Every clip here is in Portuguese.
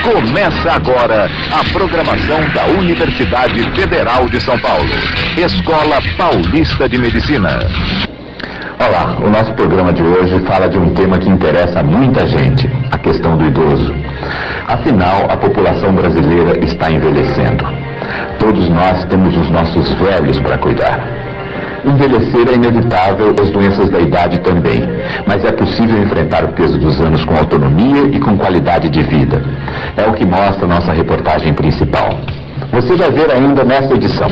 Começa agora a programação da Universidade Federal de São Paulo, Escola Paulista de Medicina. Olá, o nosso programa de hoje fala de um tema que interessa a muita gente, a questão do idoso. Afinal, a população brasileira está envelhecendo. Todos nós temos os nossos velhos para cuidar. Envelhecer é inevitável, as doenças da idade também, mas é possível enfrentar o peso dos anos com autonomia e com qualidade de vida. É o que mostra nossa reportagem principal. Você vai ver ainda nesta edição.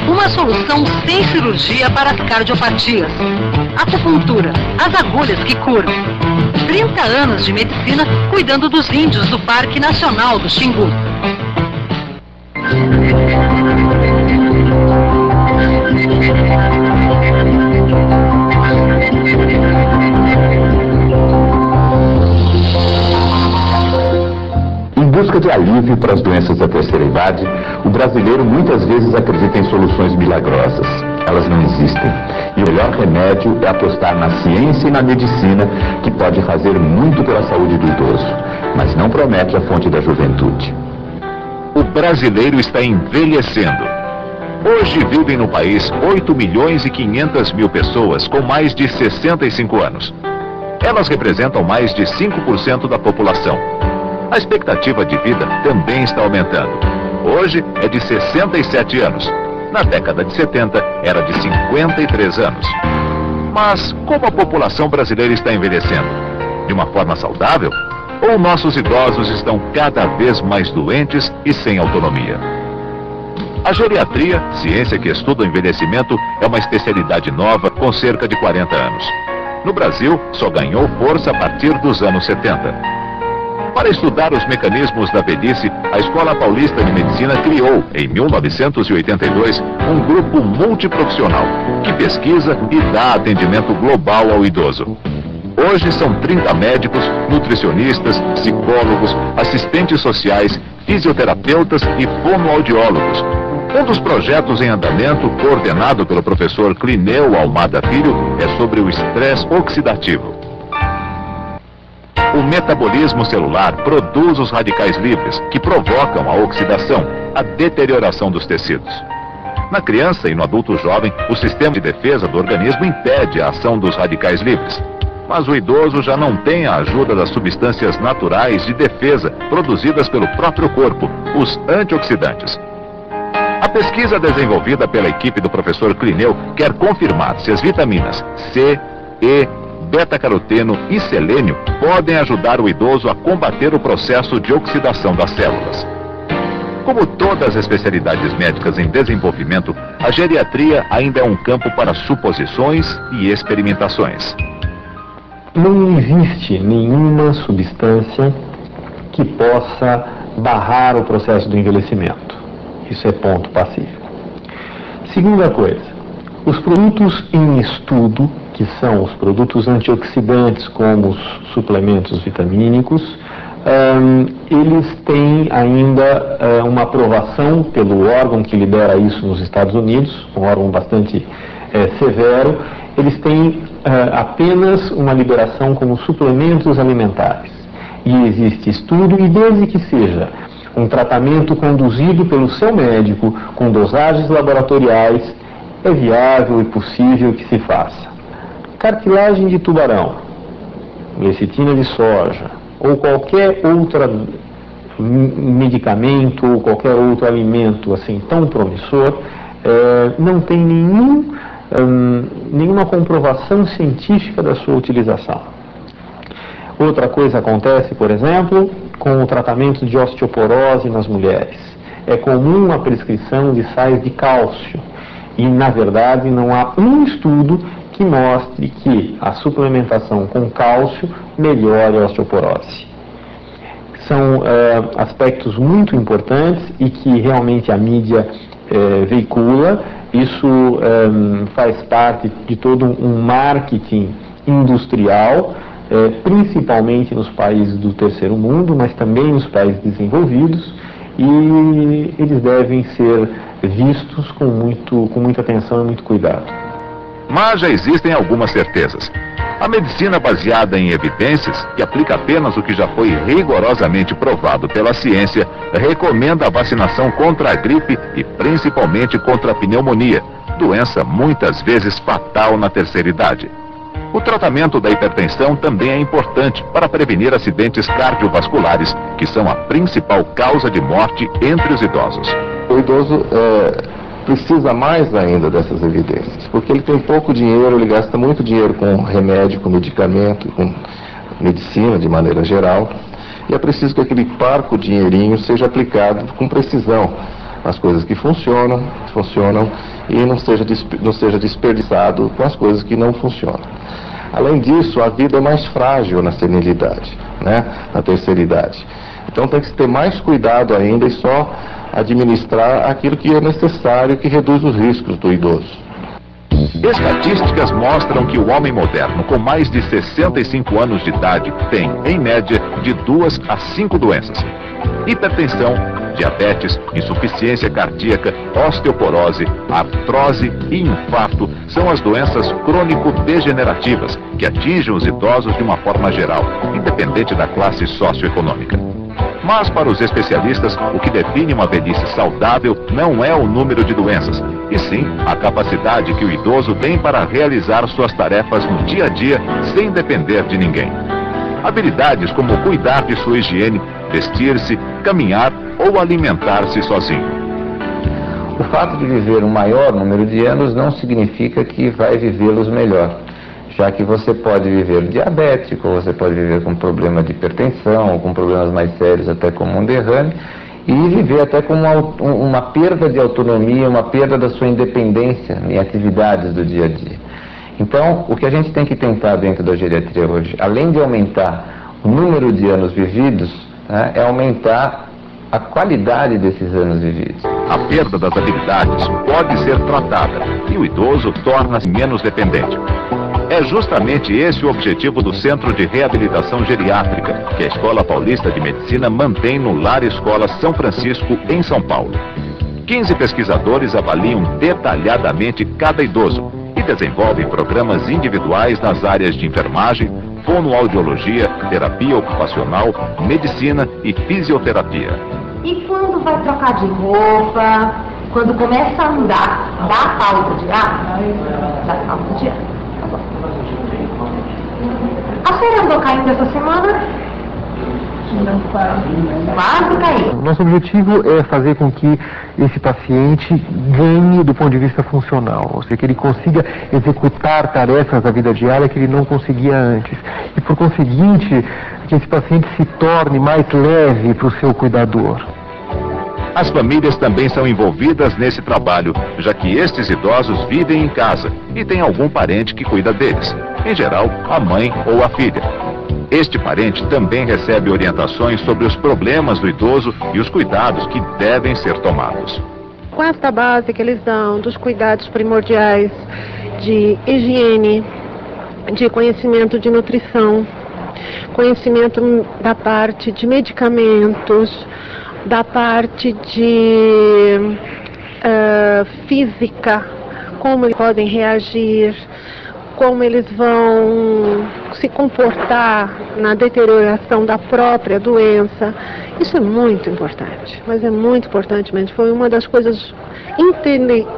Uma solução sem cirurgia para as cardiopatias. Acupuntura, as agulhas que curam. 30 anos de medicina cuidando dos índios do Parque Nacional do Xingu. Em busca de alívio para as doenças da terceira idade, o brasileiro muitas vezes acredita em soluções milagrosas. Elas não existem. E o melhor remédio é apostar na ciência e na medicina, que pode fazer muito pela saúde do idoso, mas não promete a fonte da juventude. O brasileiro está envelhecendo. Hoje vivem no país 8 milhões e 500 mil pessoas com mais de 65 anos. Elas representam mais de 5% da população. A expectativa de vida também está aumentando. Hoje é de 67 anos. Na década de 70 era de 53 anos. Mas como a população brasileira está envelhecendo? De uma forma saudável? Ou nossos idosos estão cada vez mais doentes e sem autonomia? A geriatria, ciência que estuda o envelhecimento, é uma especialidade nova com cerca de 40 anos. No Brasil, só ganhou força a partir dos anos 70. Para estudar os mecanismos da velhice, a Escola Paulista de Medicina criou, em 1982, um grupo multiprofissional que pesquisa e dá atendimento global ao idoso. Hoje são 30 médicos, nutricionistas, psicólogos, assistentes sociais, fisioterapeutas e fonoaudiólogos. Um dos projetos em andamento, coordenado pelo professor Clineu Almada Filho, é sobre o estresse oxidativo. O metabolismo celular produz os radicais livres, que provocam a oxidação, a deterioração dos tecidos. Na criança e no adulto jovem, o sistema de defesa do organismo impede a ação dos radicais livres. Mas o idoso já não tem a ajuda das substâncias naturais de defesa produzidas pelo próprio corpo, os antioxidantes. A pesquisa desenvolvida pela equipe do professor Clineu quer confirmar se as vitaminas C, E, beta-caroteno e selênio podem ajudar o idoso a combater o processo de oxidação das células. Como todas as especialidades médicas em desenvolvimento, a geriatria ainda é um campo para suposições e experimentações. Não existe nenhuma substância que possa barrar o processo do envelhecimento. Isso é ponto pacífico. Segunda coisa, os produtos em estudo, que são os produtos antioxidantes, como os suplementos vitamínicos, eles têm ainda uma aprovação pelo órgão que lidera isso nos Estados Unidos, um órgão bastante severo. Eles têm apenas uma liberação como suplementos alimentares. E existe estudo, e desde que seja um tratamento conduzido pelo seu médico, com dosagens laboratoriais, é viável e possível que se faça. Cartilagem de tubarão, lecitina de soja, ou qualquer outro medicamento, ou qualquer outro alimento assim tão promissor, não tem nenhuma comprovação científica da sua utilização. Outra coisa acontece, por exemplo, com o tratamento de osteoporose nas mulheres. É comum a prescrição de sais de cálcio e, na verdade, não há um estudo que mostre que a suplementação com cálcio melhore a osteoporose. São aspectos muito importantes e que realmente a mídia veicula. Isso faz parte de todo um marketing industrial, principalmente nos países do terceiro mundo, mas também nos países desenvolvidos, e eles devem ser vistos com muita atenção e muito cuidado. Mas já existem algumas certezas. A medicina baseada em evidências, que aplica apenas o que já foi rigorosamente provado pela ciência, recomenda a vacinação contra a gripe e principalmente contra a pneumonia, doença muitas vezes fatal na terceira idade. O tratamento da hipertensão também é importante para prevenir acidentes cardiovasculares, que são a principal causa de morte entre os idosos. O idoso precisa mais ainda dessas evidências, porque ele tem pouco dinheiro, ele gasta muito dinheiro com remédio, com medicamento, com medicina de maneira geral, e é preciso que aquele parco dinheirinho seja aplicado com precisão nas coisas que funcionam e não seja desperdiçado com as coisas que não funcionam. Além disso, a vida é mais frágil na senilidade, né? Na terceira idade. Então tem que se ter mais cuidado ainda e só administrar aquilo que é necessário, que reduz os riscos do idoso. Estatísticas mostram que o homem moderno com mais de 65 anos de idade tem, em média, de 2 a 5 doenças. Hipertensão, diabetes, insuficiência cardíaca, osteoporose, artrose e infarto são as doenças crônico-degenerativas que atingem os idosos de uma forma geral, independente da classe socioeconômica. Mas para os especialistas, o que define uma velhice saudável não é o número de doenças, e sim a capacidade que o idoso tem para realizar suas tarefas no dia a dia sem depender de ninguém. Habilidades como cuidar de sua higiene, vestir-se, caminhar ou alimentar-se sozinho. O fato de viver um maior número de anos não significa que vai vivê-los melhor, já que você pode viver diabético, você pode viver com problema de hipertensão, ou com problemas mais sérios até como um derrame, e viver até com uma perda de autonomia, uma perda da sua independência em atividades do dia a dia. Então, o que a gente tem que tentar dentro da geriatria hoje, além de aumentar o número de anos vividos, né, é aumentar a qualidade desses anos vividos. A perda das habilidades pode ser tratada e o idoso torna-se menos dependente. É justamente esse o objetivo do Centro de Reabilitação Geriátrica, que a Escola Paulista de Medicina mantém no Lar Escola São Francisco, em São Paulo. 15 pesquisadores avaliam detalhadamente cada idoso e desenvolvem programas individuais nas áreas de enfermagem, fonoaudiologia, terapia ocupacional, medicina e fisioterapia. E quando vai trocar de roupa, quando começa a andar, dá falta de ar? Dá falta de ar. Tá bom. A senhora andou caindo essa semana? Não, quase caiu. Nosso objetivo é fazer com que esse paciente ganhe do ponto de vista funcional, ou seja, que ele consiga executar tarefas da vida diária que ele não conseguia antes. E, por conseguinte, que esse paciente se torne mais leve para o seu cuidador. As famílias também são envolvidas nesse trabalho, já que estes idosos vivem em casa e tem algum parente que cuida deles, em geral, a mãe ou a filha. Este parente também recebe orientações sobre os problemas do idoso e os cuidados que devem ser tomados. Com esta base que eles dão dos cuidados primordiais de higiene, de conhecimento de nutrição, conhecimento da parte de medicamentos, da parte de física, como eles podem reagir, como eles vão se comportar na deterioração da própria doença. Isso é muito importante, mas é muito importante mesmo. Foi uma das coisas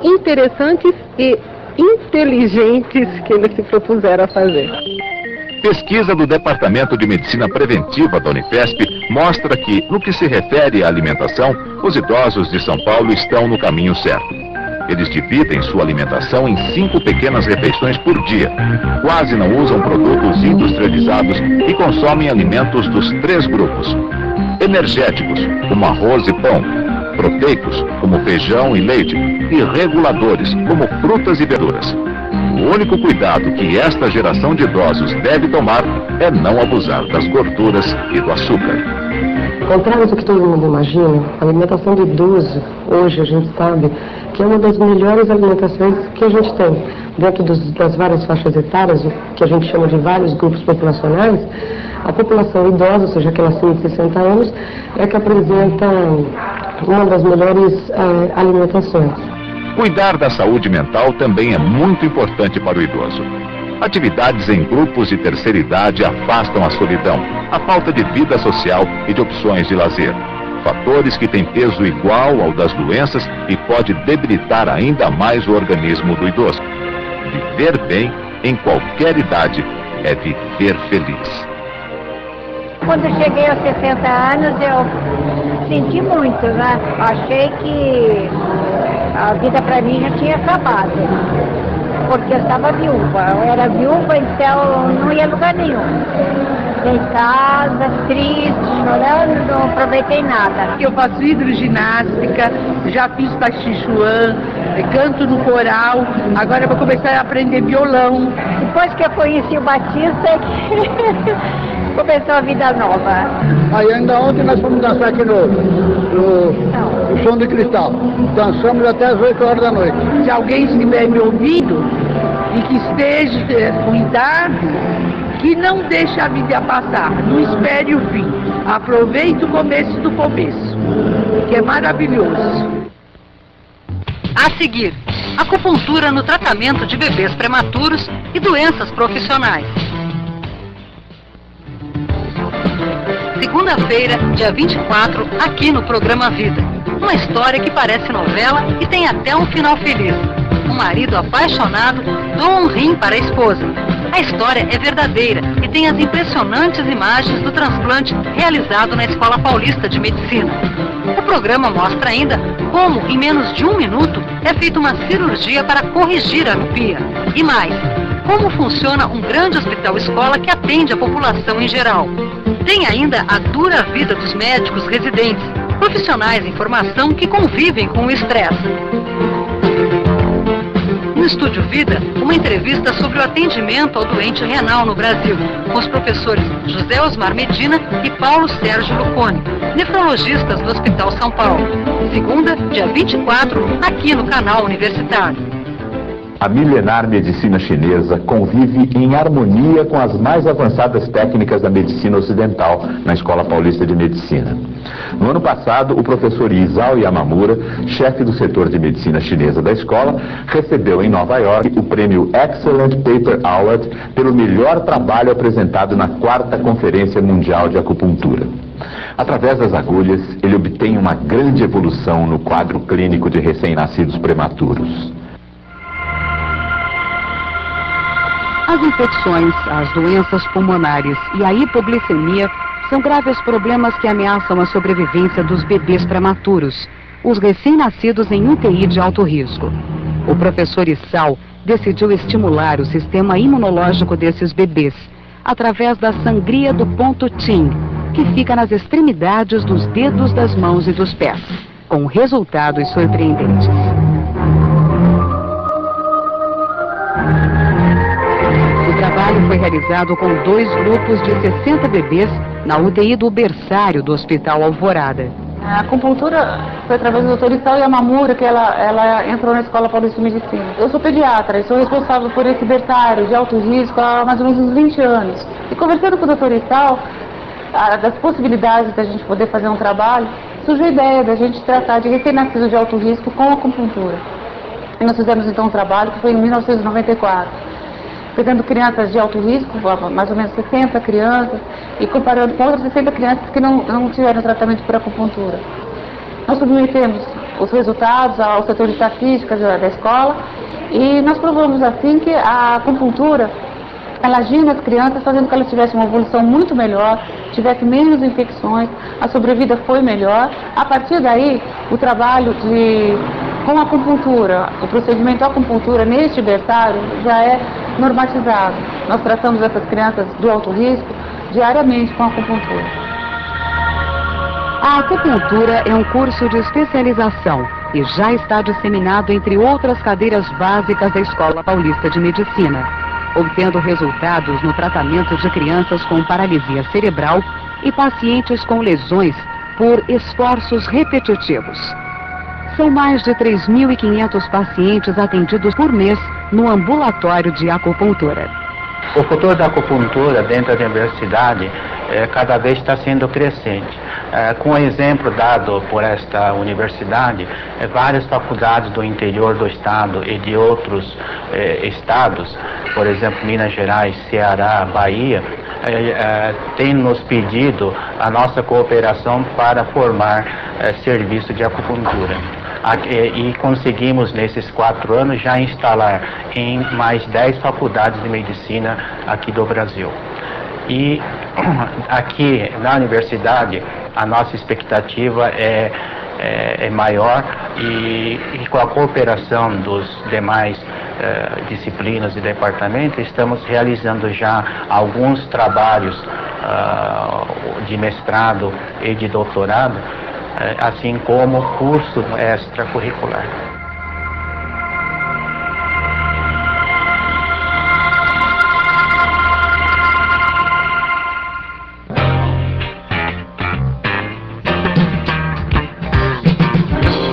interessantes e inteligentes que eles se propuseram a fazer. Pesquisa do Departamento de Medicina Preventiva da Unifesp mostra que, no que se refere à alimentação, os idosos de São Paulo estão no caminho certo. Eles dividem sua alimentação em 5 pequenas refeições por dia. Quase não usam produtos industrializados e consomem alimentos dos 3 grupos. Energéticos, como arroz e pão. Proteicos, como feijão e leite. E reguladores, como frutas e verduras. O único cuidado que esta geração de idosos deve tomar é não abusar das gorduras e do açúcar. Contrário do que todo mundo imagina, a alimentação do idoso, hoje a gente sabe que é uma das melhores alimentações que a gente tem. dentro das várias faixas etárias, que a gente chama de vários grupos populacionais, a população idosa, ou seja, aquela acima de 60 anos, é que apresenta uma das melhores alimentações. Cuidar da saúde mental também é muito importante para o idoso. Atividades em grupos de terceira idade afastam a solidão, a falta de vida social e de opções de lazer. Fatores que têm peso igual ao das doenças e pode debilitar ainda mais o organismo do idoso. Viver bem, em qualquer idade, é viver feliz. Quando eu cheguei aos 60 anos, eu senti muito, né? Achei que a vida para mim já tinha acabado. Porque eu estava viúva. Eu era viúva, então não ia a lugar nenhum. Em casa, triste, chorando, não aproveitei nada. Eu faço hidroginástica, já fiz Tai Chi Chuan, canto no coral, agora eu vou começar a aprender violão. Depois que eu conheci o Batista, começou a vida nova. Aí ainda ontem nós fomos dançar aqui no Som do Cristal. Dançamos até as 8 horas da noite. Se alguém estiver me ouvindo e que esteja cuidado, que não deixe a vida passar, não espere o fim. Aproveite o começo do começo, que é maravilhoso. A seguir, acupuntura no tratamento de bebês prematuros e doenças profissionais. Segunda-feira, dia 24, aqui no programa Vida. Uma história que parece novela e tem até um final feliz. Um marido apaixonado doa um rim para a esposa. A história é verdadeira e tem as impressionantes imagens do transplante realizado na Escola Paulista de Medicina. O programa mostra ainda como, em menos de 1 minuto, é feita uma cirurgia para corrigir a miopia. E mais, como funciona um grande hospital-escola que atende a população em geral. Tem ainda a dura vida dos médicos residentes, profissionais em formação que convivem com o estresse. No Estúdio Vida, uma entrevista sobre o atendimento ao doente renal no Brasil, com os professores José Osmar Medina e Paulo Sérgio Lucone, nefrologistas do Hospital São Paulo. Segunda, dia 24, aqui no canal Universitário. A milenar medicina chinesa convive em harmonia com as mais avançadas técnicas da medicina ocidental na Escola Paulista de Medicina. No ano passado, o professor Isao Yamamura, chefe do setor de medicina chinesa da escola, recebeu em Nova York o prêmio Excellent Paper Award pelo melhor trabalho apresentado na 4ª Conferência Mundial de Acupuntura. Através das agulhas, ele obtém uma grande evolução no quadro clínico de recém-nascidos prematuros. As infecções, as doenças pulmonares e a hipoglicemia são graves problemas que ameaçam a sobrevivência dos bebês prematuros, os recém-nascidos em UTI de alto risco. O professor Isao decidiu estimular o sistema imunológico desses bebês, através da sangria do ponto Qin, que fica nas extremidades dos dedos das mãos e dos pés, com resultados surpreendentes. O trabalho foi realizado com 2 grupos de 60 bebês na UTI do berçário do Hospital Alvorada. A acupuntura foi através do Dr. Isao Yamamura que ela entrou na Escola Paulista de Medicina. Eu sou pediatra e sou responsável por esse berçário de alto risco há mais ou menos uns 20 anos. E conversando com o Dr. Isao, das possibilidades da gente poder fazer um trabalho, surgiu a ideia da gente tratar de recém-nascidos de alto risco com acupuntura. E nós fizemos então um trabalho que foi em 1994. Pegando crianças de alto risco, mais ou menos 60 crianças, e comparando com outras 60 crianças que não tiveram tratamento por acupuntura. Nós submetemos os resultados ao setor de estatística da escola e nós provamos assim que a acupuntura ela agia nas crianças, fazendo com que elas tivessem uma evolução muito melhor, tivessem menos infecções, a sobrevida foi melhor. A partir daí, o trabalho com a acupuntura, o procedimento de acupuntura neste berçário já é normatizado. Nós tratamos essas crianças do alto risco diariamente com a acupuntura. A acupuntura é um curso de especialização e já está disseminado entre outras cadeiras básicas da Escola Paulista de Medicina, obtendo resultados no tratamento de crianças com paralisia cerebral e pacientes com lesões por esforços repetitivos. São mais de 3.500 pacientes atendidos por mês no ambulatório de acupuntura. O futuro da acupuntura dentro da universidade cada vez está sendo crescente. Com o exemplo dado por esta universidade, várias faculdades do interior do estado e de outros estados, por exemplo, Minas Gerais, Ceará, Bahia, têm nos pedido a nossa cooperação para formar serviço de acupuntura. E conseguimos, nesses 4 anos, já instalar em mais 10 faculdades de medicina aqui do Brasil. E aqui na universidade, a nossa expectativa é maior e com a cooperação dos demais disciplinas e departamentos, estamos realizando já alguns trabalhos de mestrado e de doutorado, assim como curso extracurricular.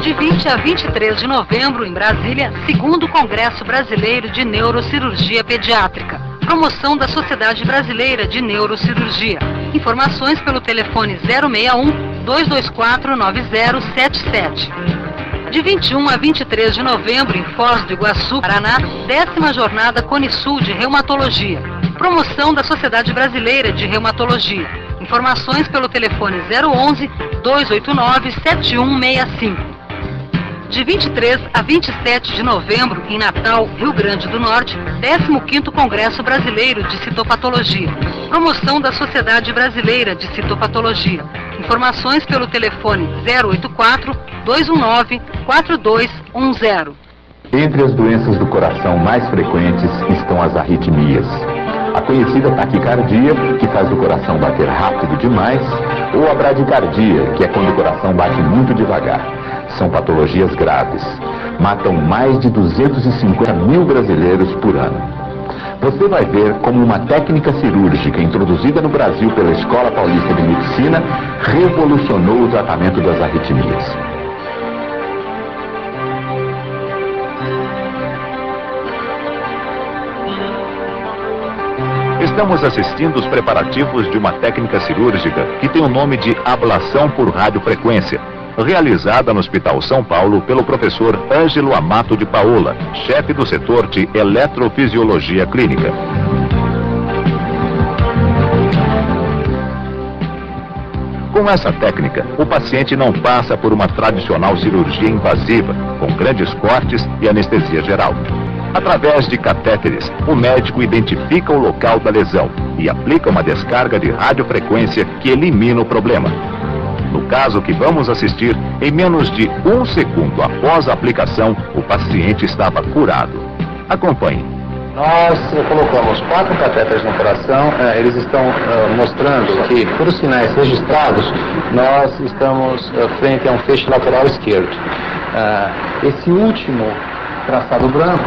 De 20 a 23 de novembro, em Brasília, 2º Congresso Brasileiro de Neurocirurgia Pediátrica. Promoção da Sociedade Brasileira de Neurocirurgia. Informações pelo telefone 061-224-9077. De 21 a 23 de novembro, em Foz do Iguaçu, Paraná, 10ª Jornada Conisul de Reumatologia. Promoção da Sociedade Brasileira de Reumatologia. Informações pelo telefone 011-289-7165. De 23 a 27 de novembro, em Natal, Rio Grande do Norte, 15º Congresso Brasileiro de Citopatologia. Promoção da Sociedade Brasileira de Citopatologia. Informações pelo telefone 084-219-4210. Entre as doenças do coração mais frequentes estão as arritmias. A conhecida taquicardia, que faz o coração bater rápido demais, ou a bradicardia, que é quando o coração bate muito devagar. São patologias graves. Matam mais de 250 mil brasileiros por ano. Você vai ver como uma técnica cirúrgica introduzida no Brasil pela Escola Paulista de Medicina revolucionou o tratamento das arritmias. Estamos assistindo os preparativos de uma técnica cirúrgica que tem o nome de ablação por radiofrequência, realizada no Hospital São Paulo pelo professor Ângelo Amato de Paola, chefe do setor de eletrofisiologia clínica. Com essa técnica, o paciente não passa por uma tradicional cirurgia invasiva, com grandes cortes e anestesia geral. Através de catéteres, o médico identifica o local da lesão e aplica uma descarga de radiofrequência que elimina o problema. No caso que vamos assistir, em menos de 1 segundo após a aplicação, o paciente estava curado. Acompanhe. Nós colocamos 4 catéteres no coração, eles estão mostrando que, por os sinais registrados, nós estamos frente a um feixe lateral esquerdo. Esse último traçado branco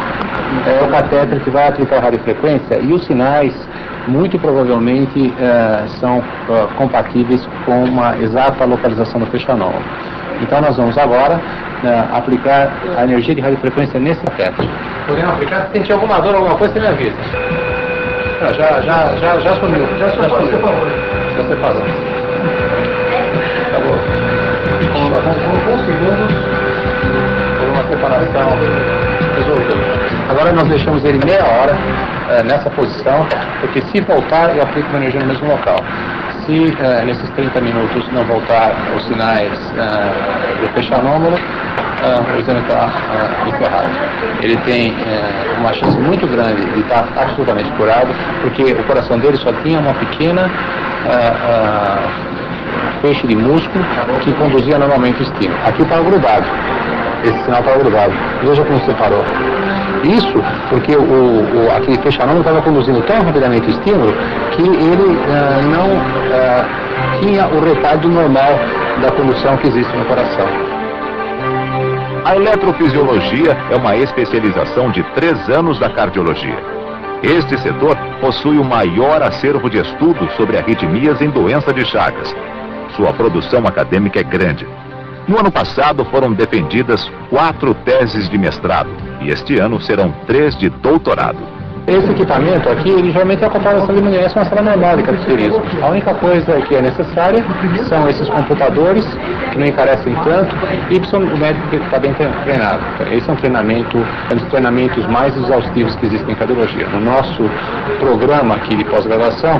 é o catéter que vai aplicar a radiofrequência e os sinais muito provavelmente são compatíveis com uma exata localização do feixe anômalo. Então nós vamos agora aplicar a energia de radiofrequência nesse catéter. Podemos aplicar? Se sentir alguma dor, alguma coisa, você me avisa. Já sumiu. Já você falou. Acabou. Com segundos, por uma separação resolvida. Agora nós deixamos ele meia hora nessa posição, porque se voltar, eu aplico a energia no mesmo local. Se nesses 30 minutos não voltar os sinais do feixe anômalo, o exame está encerrado. Ele tem uma chance muito grande de estar absolutamente curado, porque o coração dele só tinha uma pequena feixe de músculo que conduzia normalmente o estímulo. Aqui estava grudado. Esse sinal estava grudado. Veja como separou. Isso porque aquele feixe anômalo estava conduzindo tão rapidamente o estímulo que ele não tinha o retardo normal da condução que existe no coração. A eletrofisiologia é uma especialização de 3 anos da cardiologia. Este setor possui o maior acervo de estudos sobre arritmias em doença de Chagas. Sua produção acadêmica é grande. No ano passado foram defendidas 4 teses de mestrado e este ano serão 3 de doutorado. Esse equipamento aqui, ele geralmente é ocupado na sala de manutenção, uma sala normal de caracterismo. A única coisa que é necessária são esses computadores, que não encarecem tanto, e o médico que está bem treinado. Esse é um dos treinamentos mais exaustivos que existem em cardiologia. No nosso programa aqui de pós-graduação,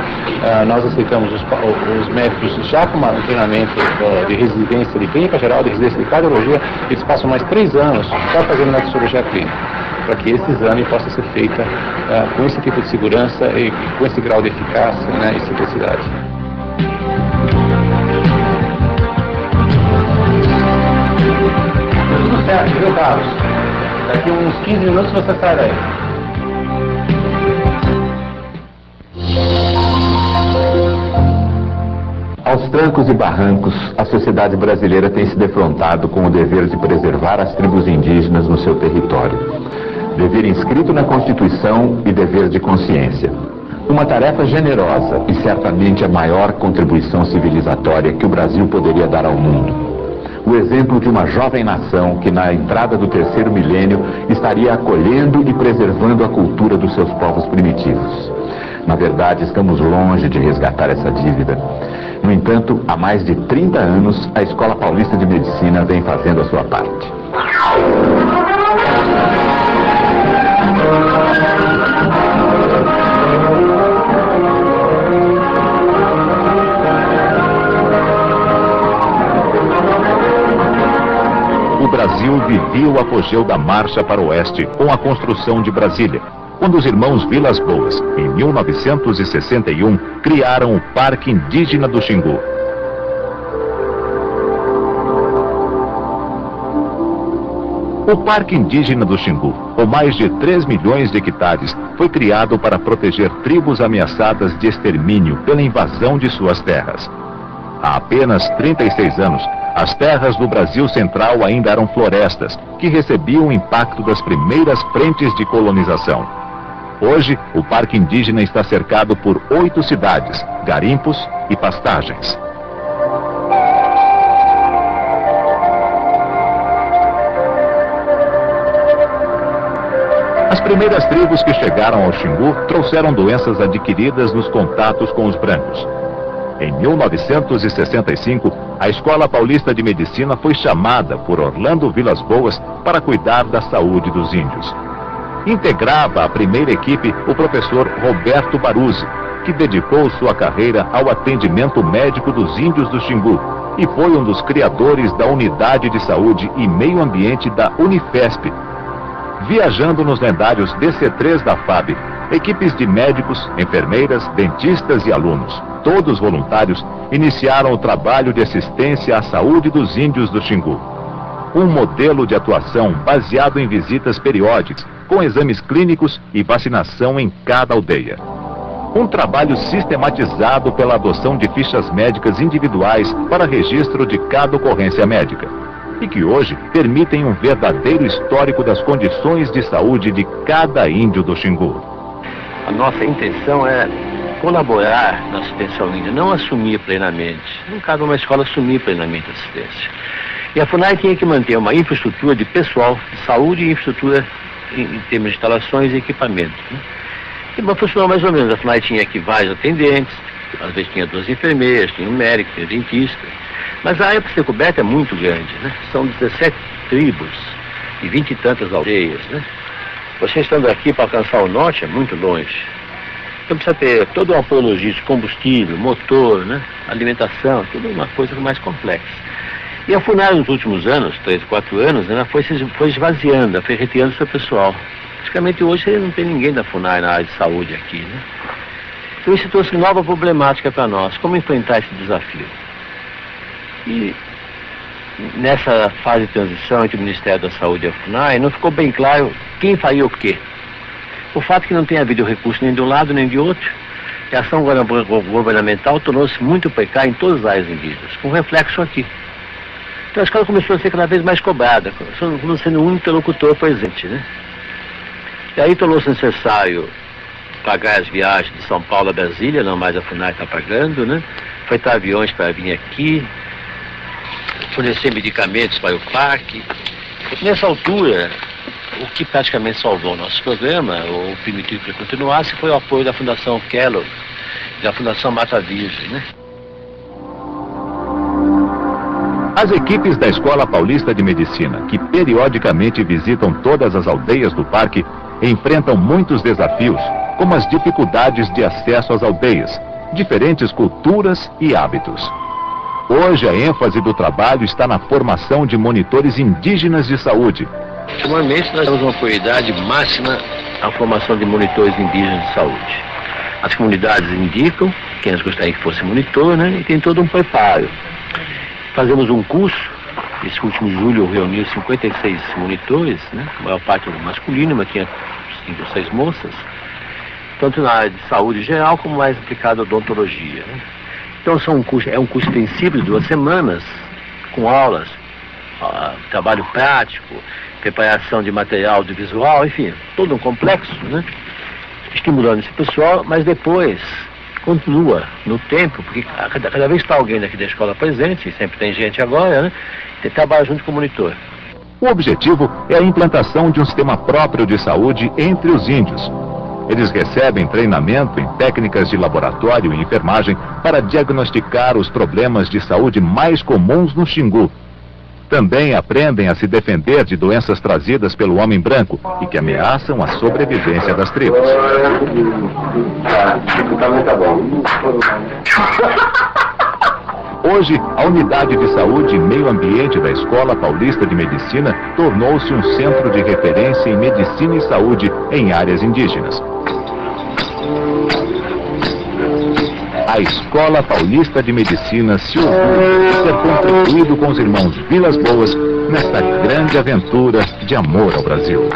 nós aceitamos os médicos já com um treinamento de residência de clínica geral, de residência de cardiologia, eles passam mais 3 anos só fazendo microcirurgia clínica, para que esse exame possa ser feito com esse tipo de segurança e com esse grau de eficácia, né, e simplicidade. Tudo certo, viu, Carlos? Daqui uns 15 minutos você sai daí. Aos trancos e barrancos, a sociedade brasileira tem se defrontado com o dever de preservar as tribos indígenas no seu território. Dever inscrito na Constituição e dever de consciência. Uma tarefa generosa e certamente a maior contribuição civilizatória que o Brasil poderia dar ao mundo. O exemplo de uma jovem nação que, na entrada do 3º milênio, estaria acolhendo e preservando a cultura dos seus povos primitivos. Na verdade, estamos longe de resgatar essa dívida. No entanto, há mais de 30 anos, a Escola Paulista de Medicina vem fazendo a sua parte. O Brasil vivia o apogeu da marcha para o oeste com a construção de Brasília, quando os irmãos Vilas Boas, em 1961, criaram o Parque Indígena do Xingu. O Parque Indígena do Xingu, com mais de 3 milhões de hectares, foi criado para proteger tribos ameaçadas de extermínio pela invasão de suas terras. Há apenas 36 anos, as terras do Brasil Central ainda eram florestas, que recebiam o impacto das primeiras frentes de colonização. Hoje, o Parque Indígena está cercado por 8 cidades, garimpos e pastagens. As primeiras tribos que chegaram ao Xingu trouxeram doenças adquiridas nos contatos com os brancos. Em 1965, a Escola Paulista de Medicina foi chamada por Orlando Vilas Boas para cuidar da saúde dos índios. Integrava a primeira equipe o professor Roberto Baruzzi, que dedicou sua carreira ao atendimento médico dos índios do Xingu e foi um dos criadores da Unidade de Saúde e Meio Ambiente da Unifesp. Viajando nos lendários DC3 da FAB, equipes de médicos, enfermeiras, dentistas e alunos, todos voluntários, iniciaram o trabalho de assistência à saúde dos índios do Xingu. Um modelo de atuação baseado em visitas periódicas, com exames clínicos e vacinação em cada aldeia. Um trabalho sistematizado pela adoção de fichas médicas individuais para registro de cada ocorrência médica, e que hoje permitem um verdadeiro histórico das condições de saúde de cada índio do Xingu. A nossa intenção é colaborar na assistência ao índio, não assumir plenamente. Não cabe uma escola assumir plenamente a assistência. E a FUNAI tinha que manter uma infraestrutura de pessoal, de saúde e infraestrutura em termos de instalações e equipamentos. Né? E funcionou mais ou menos. A FUNAI tinha aqui vários atendentes, às vezes tinha 2 enfermeiras, tinha um médico, tinha um dentista. Mas a área para ser coberta é muito grande, né? São 17 tribos e 20 e tantas aldeias, né? Você estando aqui para alcançar o norte é muito longe. Então precisa ter todo o apoio logístico, combustível, motor, né? Alimentação, tudo uma coisa mais complexa. E a FUNAI nos últimos anos, 3, 4 anos, ela foi esvaziando, foi retirando seu pessoal. Praticamente hoje não tem ninguém da FUNAI na área de saúde aqui, né? Então isso trouxe nova problemática para nós. Como enfrentar esse desafio? E nessa fase de transição entre o Ministério da Saúde e a FUNAI, não ficou bem claro quem faria o quê. O fato que não tenha havido recurso nem de um lado nem de outro, a ação governamental tornou-se muito precária em todas as áreas indígenas, com reflexo aqui. Então a escola começou a ser cada vez mais cobrada, sendo um interlocutor presente, né? E aí tornou-se necessário pagar as viagens de São Paulo a Brasília, não mais a FUNAI está pagando, né? Fretar aviões para vir aqui, fornecer medicamentos para o parque. Nessa altura, O que praticamente salvou o nosso programa, ou permitiu que ele continuasse, foi o apoio da Fundação Kellogg, da Fundação Mata Virgem, né? As equipes da Escola Paulista de Medicina, que periodicamente visitam todas as aldeias do parque, enfrentam muitos desafios, como as dificuldades de acesso às aldeias, diferentes culturas e hábitos. Hoje, a ênfase do trabalho está na formação de monitores indígenas de saúde. Ultimamente, nós damos uma prioridade máxima à formação de monitores indígenas de saúde. As comunidades indicam quem eles gostariam que fosse monitor, né? E tem todo um preparo. Fazemos um curso, esse último julho reuniu 56 monitores, né? A maior parte masculina, mas tinha 5 ou 6 moças, tanto na área de saúde geral como mais aplicada à odontologia, né? Então é um curso intensivo de 2 semanas, com aulas, trabalho prático, preparação de material audiovisual, enfim, todo um complexo, né? Estimulando esse pessoal, mas depois continua no tempo, porque cada vez está alguém daqui da escola presente, e sempre tem gente agora, né? Você trabalha junto com o monitor. O objetivo é a implantação de um sistema próprio de saúde entre os índios. Eles recebem treinamento em técnicas de laboratório e enfermagem para diagnosticar os problemas de saúde mais comuns no Xingu. Também aprendem a se defender de doenças trazidas pelo homem branco e que ameaçam a sobrevivência das tribos. Hoje, a Unidade de Saúde e Meio Ambiente da Escola Paulista de Medicina tornou-se um centro de referência em medicina e saúde em áreas indígenas. A Escola Paulista de Medicina se orgulha de ter contribuído com os irmãos Vilas Boas nesta grande aventura de amor ao Brasil.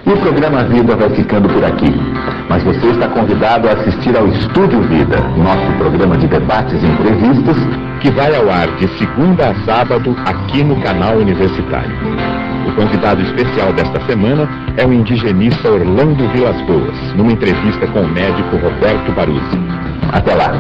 E o programa Vida vai ficando por aqui. Mas você está convidado a assistir ao Estúdio Vida, nosso programa de debates e entrevistas, que vai ao ar de segunda a sábado aqui no canal Universitário. O convidado especial desta semana é o indigenista Orlando Vilas Boas, numa entrevista com o médico Roberto Baruzzi. Até lá!